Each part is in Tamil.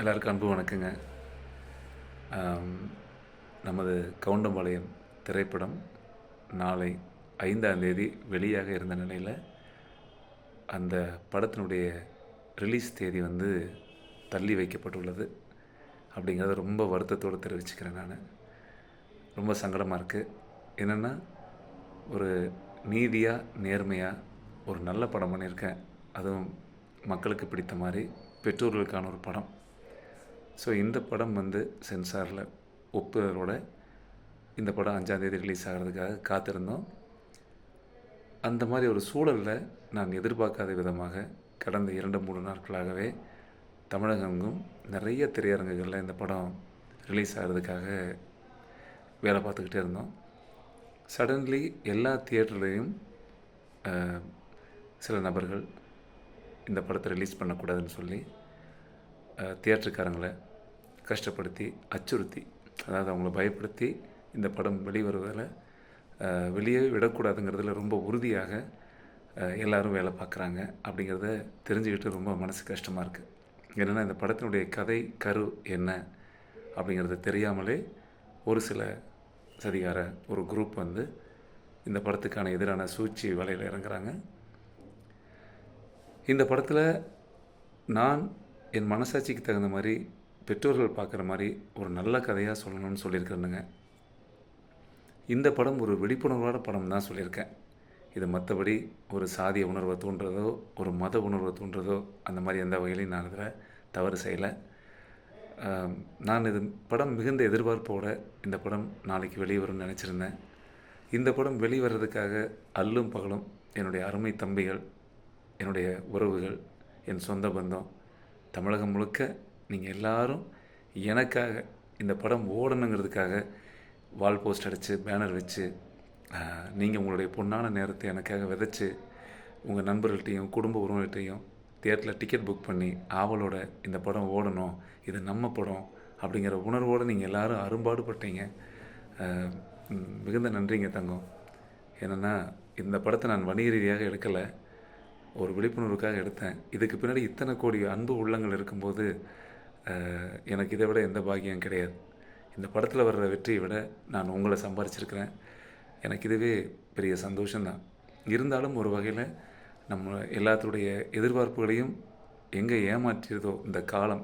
எல்லாருக்கும் அன்பு வணக்கங்க. ஆம், நமது கவுண்டம்பாளையம் திரைப்படம் நாளை 5ஆம் தேதி வெளியாக இருந்த நிலையில் அந்த படத்தினுடைய ரிலீஸ் தேதி தள்ளி வைக்கப்பட்டுள்ளது. அப்படிங்கிறத ரொம்ப வருத்தத்தோடு தெரிவிச்சுக்கிறேன். நான் ரொம்ப சங்கடமாக இருக்குது. என்னென்னா, ஒரு நீதியாக நேர்மையாக ஒரு நல்ல படம் பண்ணியிருக்கேன். அதுவும் மக்களுக்கு பிடித்த மாதிரி பெற்றோர்களுக்கான ஒரு படம். ஸோ இந்த படம் சென்சாரில் ஒப்புதலோட இந்த படம் 5ஆம் தேதி ரிலீஸ் ஆகிறதுக்காக காத்திருந்தோம். அந்த மாதிரி ஒரு சூழலில் நான் எதிர்பார்க்காத விதமாக கடந்த 2-3 நாட்களாகவே தமிழகமெங்கும் நிறைய திரையரங்குகளில் இந்த படம் ரிலீஸ் ஆகிறதுக்காக வேலை பார்த்துக்கிட்டே இருந்தோம். சடன்லி எல்லா தியேட்டர்லேயும் சில நபர்கள் இந்த படத்தை ரிலீஸ் பண்ணக்கூடாதுன்னு சொல்லி தியேட்டருக்காரங்களை கஷ்டப்படுத்தி, அச்சுறுத்தி, அதாவது அவங்கள பயப்படுத்தி இந்த படம் வெளிவருவதில் வெளியே விடக்கூடாதுங்கிறதுல ரொம்ப உறுதியாக எல்லோரும் வேலை பார்க்குறாங்க. அப்படிங்கிறத தெரிஞ்சுக்கிட்டு ரொம்ப மனசு கஷ்டமாக இருக்குது. என்னென்னா, இந்த படத்தினுடைய கதை கரு என்ன அப்படிங்கிறது தெரியாமலே ஒரு சில சதிகார ஒரு குரூப் இந்த படத்துக்கான எதிரான சூழ்ச்சி வலையில் இறங்குறாங்க. இந்த படத்தில் நான் என் மனசாட்சிக்கு தகுந்த மாதிரி பெற்றோர்கள் பார்க்குற மாதிரி ஒரு நல்ல கதையாக சொல்லணும்னு சொல்லியிருக்கிறேனுங்க. இந்த படம் ஒரு விழிப்புணர்வான படம் தான் சொல்லியிருக்கேன். இது மற்றபடி ஒரு சாதிய உணர்வை தூண்டுறதோ ஒரு மத உணர்வை தூண்டுறதோ அந்த மாதிரி எந்த வகையிலையும் நான் இதில் தவறு செய்யலை. நான் இது படம் மிகுந்த எதிர்பார்ப்போடு இந்த படம் நாளைக்கு வெளிவரும்னு நினச்சிருந்தேன். இந்த படம் வெளிவரதுக்காக அல்லும் பகலும் என்னுடைய அருமை தம்பிகள், என்னுடைய உறவுகள், என் சொந்த பந்தம், தமிழகம் முழுக்க நீங்கள் எல்லாரும் எனக்காக இந்த படம் ஓடணுங்கிறதுக்காக வால் போஸ்ட் அடித்து பேனர் வச்சு நீங்கள் உங்களுடைய பொன்னான நேரத்தை எனக்காக விதைச்சி உங்கள் நண்பர்கள்ட்டையும் குடும்ப உறவுகள்கிட்டையும் தியேட்டரில் டிக்கெட் புக் பண்ணி ஆவலோட இந்த படம் ஓடணும், இது நம்ம படம் அப்படிங்கிற உணர்வோடு நீங்கள் எல்லோரும் அரும்பாடுபட்டீங்க. மிகுந்த நன்றிங்க தங்கம். என்னென்னா, இந்த படத்தை நான் வணிக ரீதியாக எடுக்கலை, ஒரு விழிப்புணர்வுக்காக எடுத்தேன். இதுக்கு பின்னாடி இத்தனை கோடி அன்பு உள்ளங்கள் இருக்கும்போது எனக்கு இதை விட எந்த பாக்கியம் கிடையாது. இந்த படத்தில் வர்ற வெற்றியை விட நான் உங்களை சம்பாரிச்சிருக்கிறேன். எனக்கு இதுவே பெரிய சந்தோஷம்தான். இருந்தாலும் ஒரு வகையில் நம்ம எல்லாத்துடைய எதிர்பார்ப்புகளையும் எங்கே ஏமாற்றியதோ இந்த காலம்,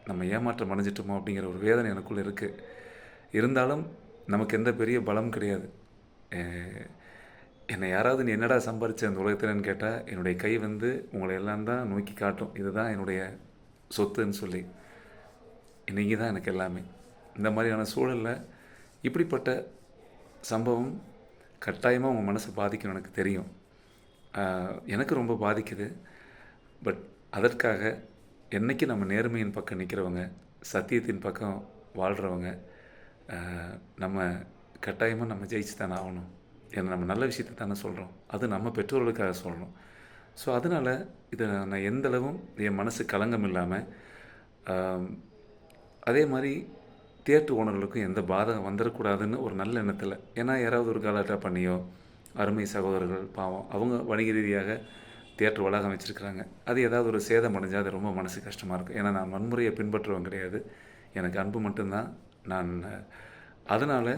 நம்ம ஏமாற்றம் அடைஞ்சிட்டோமோ அப்படிங்கிற ஒரு வேதனை எனக்குள்ளே இருக்குது. இருந்தாலும் நமக்கு எந்த பெரிய பலம் கிடையாது. என்னை யாராவது நீ என்னடா சம்பாரித்த அந்த உலகத்தில்னு கேட்டால் என்னுடைய கை உங்களை எல்லாம் தான் நோக்கி காட்டும், இதுதான் என்னுடைய சொத்துன்னு சொல்லி. நீங்கள் தான் எனக்கு எல்லாமே. இந்த மாதிரியான சூழலில் இப்படிப்பட்ட சம்பவம் கட்டாயமாக உங்கள் மனசை பாதிக்கணும், எனக்கு தெரியும். எனக்கு ரொம்ப பாதிக்குது. பட் அதற்காக என்றைக்கு நம்ம நேர்மையின் பக்கம் நிற்கிறவங்க, சத்தியத்தின் பக்கம் வாழ்கிறவங்க, நம்ம கட்டாயமாக நம்ம ஜெயிச்சு தானே ஆகணும். ஏன்னா நம்ம நல்ல விஷயத்தை தானே சொல்கிறோம், அது நம்ம பெற்றோர்களுக்காக சொல்கிறோம். ஸோ அதனால் இதை நான் எந்தளவும் என் மனசு களங்கம் இல்லாமல், அதே மாதிரி தியேட்டர் ஓனர்களுக்கும் எந்த பாதகம் வந்துடக்கூடாதுன்னு ஒரு நல்ல எண்ணத்தில், ஏன்னா யாராவது ஒரு கலாட்டா பண்ணியோ, அருமை சகோதரர்கள் பாவம் அவங்க வணிக ரீதியாக தியேட்டர் வளாகம் வச்சுருக்கிறாங்க, அது ஏதாவது ஒரு சேதம் அடைஞ்சால் அது ரொம்ப மனசு கஷ்டமாக இருக்கும். ஏன்னா நான் வன்முறையை பின்பற்றுவன் கிடையாது, எனக்கு அன்பு மட்டும்தான். நான் அதனால்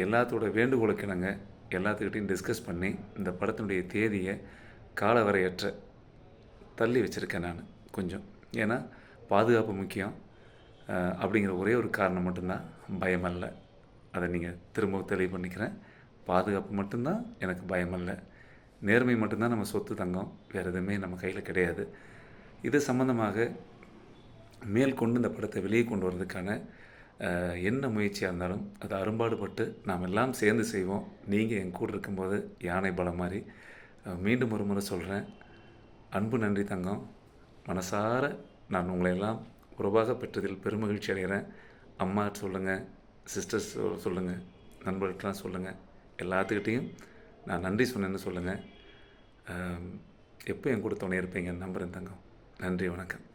எல்லாத்தோட வேண்டுகோளுக்கு இணங்க எல்லாத்துக்கிட்டையும் டிஸ்கஸ் பண்ணி இந்த படத்தினுடைய தேதியை காலவரையற்ற தள்ளி வச்சுருக்கேன் நான் கொஞ்சம். ஏன்னா பாதுகாப்பு முக்கியம் அப்படிங்கிற ஒரே ஒரு காரணம் மட்டும்தான், பயம் அல்ல. அதை நீங்கள் திரும்ப தெளிவு பண்ணிக்கிறேன். பாதுகாப்பு மட்டும்தான் எனக்கு பயம் அல்ல. நேர்மை மட்டும்தான் நம்ம சொத்து தங்கம், வேறு எதுவுமே நம்ம கையில் கிடையாது. இது சம்மந்தமாக மேற்கொண்டு இந்த படத்தை வெளியே கொண்டு வர்றதுக்கான என்ன முயற்சியாக இருந்தாலும் அதை அரும்பாடுபட்டு நாம் எல்லாம் சேர்ந்து செய்வோம். நீங்கள் என் கூட இருக்கும்போது யானை பலம் மாதிரி. மீண்டும் ஒரு முறை சொல்கிறேன், அன்பு நன்றி தங்கம். மனசார நான் உங்களை எல்லாம் உறவாக பெற்றதில் பெருமகிழ்ச்சி அடைகிறேன். அம்மா சொல்லுங்கள், சிஸ்டர்ஸ் சொல்லுங்கள், நண்பர்கள்ட்டெலாம் சொல்லுங்கள், எல்லாத்துக்கிட்டேயும் நான் நன்றி சொன்னேன்னு சொல்லுங்கள். எப்போ என் கூட துணை இருப்பீங்கன்னு நம்புகிறேன் தங்கம். நன்றி, வணக்கம்.